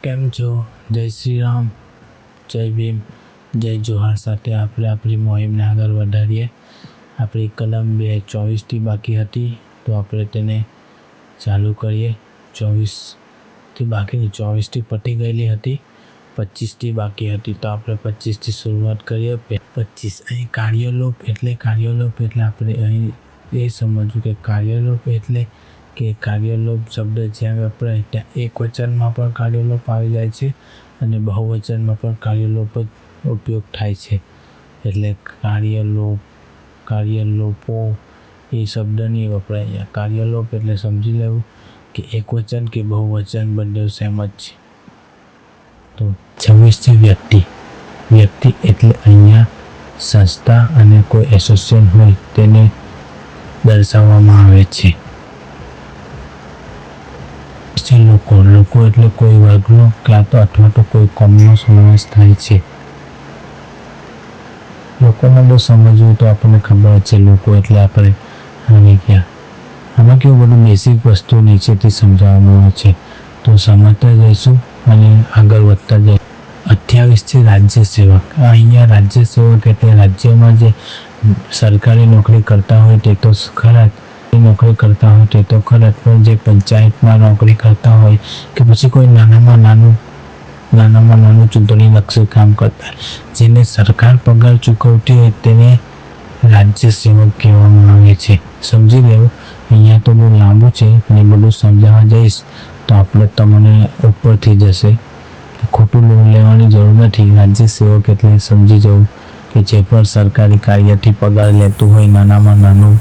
કેમ છો? જય શ્રી રામ, જય ભીમ, જય જોહાર સાથે આપણે આપણી મોહિમને આગળ વધારીએ. આપણી કલમ 224 બાકી હતી તો આપણે તેને ચાલુ કરીએ. 24 બાકી નહીં, 24 પતી ગયેલી હતી, 25 બાકી હતી તો આપણે 25 શરૂઆત કરીએ. 25 અહીં કાર્યલોપ એટલે આપણે અહીં એ સમજવું કે કાર્યલોપ એટલે કે કાર્યલોપ શબ્દ જ્યાં વપરાય ત્યાં એકવચનમાં પણ કાર્યલોપ આવી જાય છે અને બહુવચનમાં પણ કાર્યલોપ જ ઉપયોગ થાય છે. એટલે કાર્યલોપો એ શબ્દ નહીં વપરાય અહીંયા. કાર્યલોપ એટલે સમજી લેવું કે એકવચન કે બહુવચન બંને સેમ જ છે. તો 26 છે વ્યક્તિ એટલે અહીંયા સંસ્થા અને કોઈ એસોસિએશન હોય તેને દર્શાવવામાં આવે છે. લોકો એટલે કોઈ વર્ગનો અથવા તો કોઈ કોમનો સમાવેશ થાય છે. લોકોને જો સમજવું તો આપણને ખબર છે લોકો એટલે આપણે આવી ગયા. આમાં કેવું બધું બેસિક વસ્તુ નીચેથી સમજાવવામાં આવે છે તો સમજતા જઈશું અને આગળ વધતા જઈશું. 28 છે રાજ્ય સેવક. અહીંયા રાજ્ય સેવક એટલે રાજ્યમાં જે સરકારી નોકરી કરતા હોય તે તો ખરા પણ જે પંચાયતમાં નોકરી કરતા હોય કે પછી કોઈ નાનામાં નાનું ચૂંટણીલક્ષી કામ કરતા જેને સરકાર પગાર ચૂકવતી હોય તેને રાજ્ય સેવક કહેવામાં આવે છે. સમજી લેવું. અહીંયા તો બહુ લાંબુ છે અને બધું સમજાવવા જઈશ તો આપણે તમને ઉપરથી જશે. ખોટું લેવાની જરૂર નથી. રાજ્ય સેવક એટલે સમજી જવું કે જે પણ સરકારી કાર્યથી પગાર લેતું હોય નાનામાં નાનું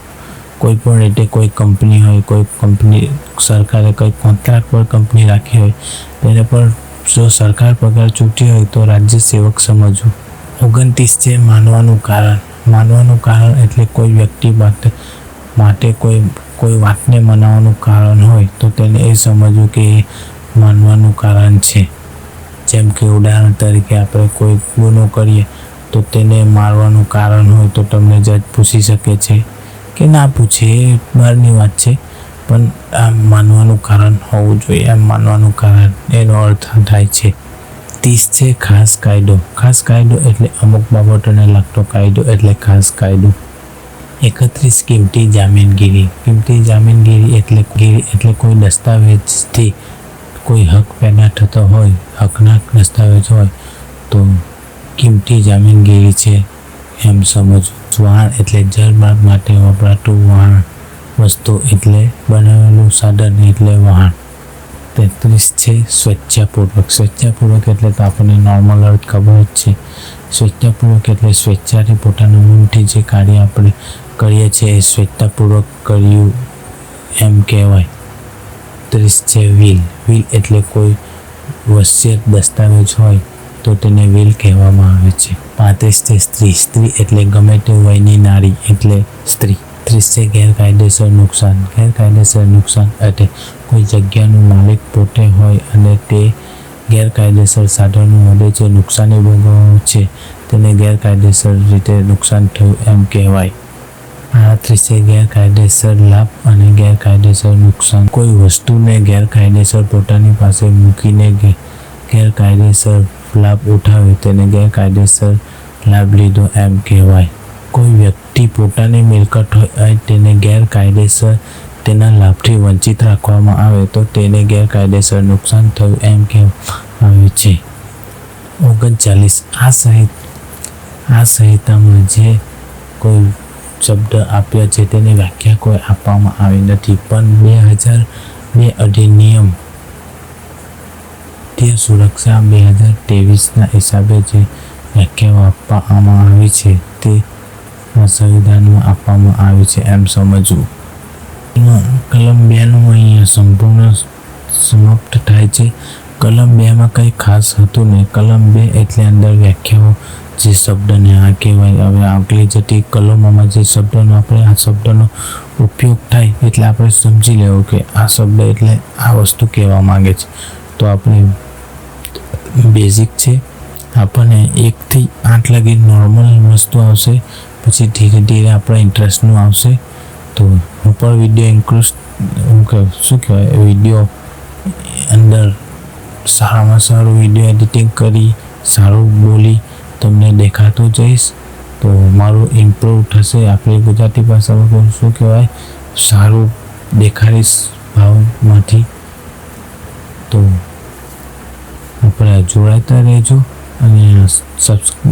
કોઈ પણ રીતે કોઈ કંપની હોય, કોઈ કંપની સરકારે કોઈ કોન્ટ્રાક્ટ પર કંપની રાખી હોય તેને પણ જો સરકાર પગાર ચૂકતી હોય તો રાજ્ય સેવક સમજવું. 29 છે માનવાનું કારણ. માનવાનું કારણ એટલે કોઈ વ્યક્તિ માટે કોઈ વાતને મનાવવાનું કારણ હોય તો તેને એ સમજવું કે એ માનવાનું કારણ છે. જેમ કે ઉદાહરણ તરીકે આપણે કોઈ ગુનો કરીએ તો તેને મારવાનું કારણ હોય તો તમને જજ પૂછી શકે છે કે ના પૂછે, એ બહારની વાત છે, પણ આમ માનવાનું કારણ હોવું જોઈએ. એમ માનવાનું કારણ એનો અર્થ થાય છે. 30 છે ખાસ કાયદો. ખાસ કાયદો એટલે અમુક બાબતોને લગતો કાયદો એટલે ખાસ કાયદો. 31 કિંમતી જામીનગીરી. કિંમતી જામીનગીરી એટલે કોઈ દસ્તાવેજથી કોઈ હક પેદા થતો હોય, હકના દસ્તાવેજ હોય તો કિંમતી જામીનગીરી છે એમ સમજવું. વાહન એટલે જળમાર્ગ માટે વપરાતું વાહન. વસ્તુ એટલે બનાવેલું સાધન એટલે વાહન. 33 છે સ્વેચ્છાપૂર્વક. સ્વેચ્છાપૂર્વક એટલે તો આપણને નોર્મલ અર્થ ખબર જ છે. સ્વેચ્છાપૂર્વક એટલે સ્વેચ્છાથી પોતાના મનથી જે કાર્ય આપણે કરીએ છીએ એ સ્વેચ્છાપૂર્વક કર્યું એમ કહેવાય. 30 છે વિલ. વિલ એટલે કોઈ વસિયત દસ્તાવેજ હોય તો તેને વિલ કહેવામાં આવે છે. 35 છે સ્ત્રી. સ્ત્રી એટલે ગમે તે વયની નારી એટલે સ્ત્રી. 30 છે ગેરકાયદેસર નુકસાન. ગેરકાયદેસર નુકસાન એટલે કોઈ જગ્યાનું માલિક પોતે હોય અને તે ગેરકાયદેસર સાધનો વડે જે નુકસાની ભોગવવાનું છે તેને ગેરકાયદેસર રીતે નુકસાન થયું એમ કહેવાય. 38 છે ગેરકાયદેસર લાભ અને ગેરકાયદેસર નુકસાન. કોઈ વસ્તુને ગેરકાયદેસર પોતાની પાસે મૂકીને ગેરકાયદેસર લાભ ઉઠાવે તેને ગેરકાયદેસર લાભ લીધો એમ કહેવાય. કોઈ વ્યક્તિ પોતાની મિલકત હોય અને તેને ગેરકાયદેસર તેના લાભથી વંચિત રાખવામાં આવે તો તેને ગેરકાયદેસર નુકસાન થયું એમ કહેવામાં આવે છે. 39 આ સંહિતામાં જે કોઈ શબ્દ આપ્યા છે તેની વ્યાખ્યા કોઈ આપવામાં આવી નથી, પણ 2002 અધિનિયમ સુરક્ષા 2023ના હિસાબે જે વ્યાખ્યાઓ આપવામાં આવી છે તે સંવિધાનમાં આપવામાં આવી છે એમ સમજવું. કલમ 2નું અહીંયા સંપૂર્ણ સમાપ્ત થાય છે. કલમ 2માં કંઈ ખાસ હતું નહીં. કલમ 2 એટલે અંદર વ્યાખ્યાઓ જે શબ્દને આ કહેવાય. હવે આગળ જતી કલમોમાં જે શબ્દનો આપણે આ શબ્દનો ઉપયોગ થાય એટલે આપણે સમજી લેવું કે આ શબ્દ એટલે આ વસ્તુ કહેવા માંગે છે. તો આપણે બેઝિક છે, આપણને 1 થી 8 લગી નોર્મલ વસ્તુ આવશે, પછી ધીરે ધીરે આપણા ઇન્ટરેસ્ટનું આવશે. તો હું પણ વિડીયો વિડીયો અંદર સારામાં સારું વિડીયો એડિટિંગ કરી સારું બોલી તમને દેખાતો જઈશ, તો મારું ઇમ્પ્રૂવ થશે. આપણી ગુજરાતી ભાષામાં શું કહેવાય, સારું દેખાડીશ ભાવમાંથી. તો આપણે જોડાતા રહેજો અને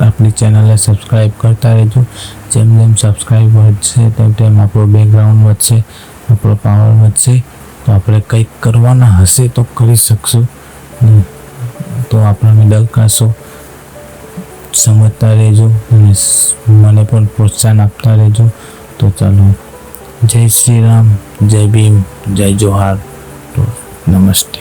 આપણી ચેનલને સબસ્ક્રાઈબ કરતા રહેજો. જેમ જેમ સબસ્ક્રાઈબ વધશે તેમ તેમ આપણો બેકગ્રાઉન્ડ વધશે, આપણો પાવર વધશે. તો આપણે કંઈક કરવાના હશે તો કરી શકશું. તો આપણા મિડલ ક્લાસો સમજતા રહેજો અને મને પણ પ્રોત્સાહન આપતા રહેજો. તો ચાલો, જય શ્રી રામ, જય ભીમ, જય જોહાર. તો નમસ્તે.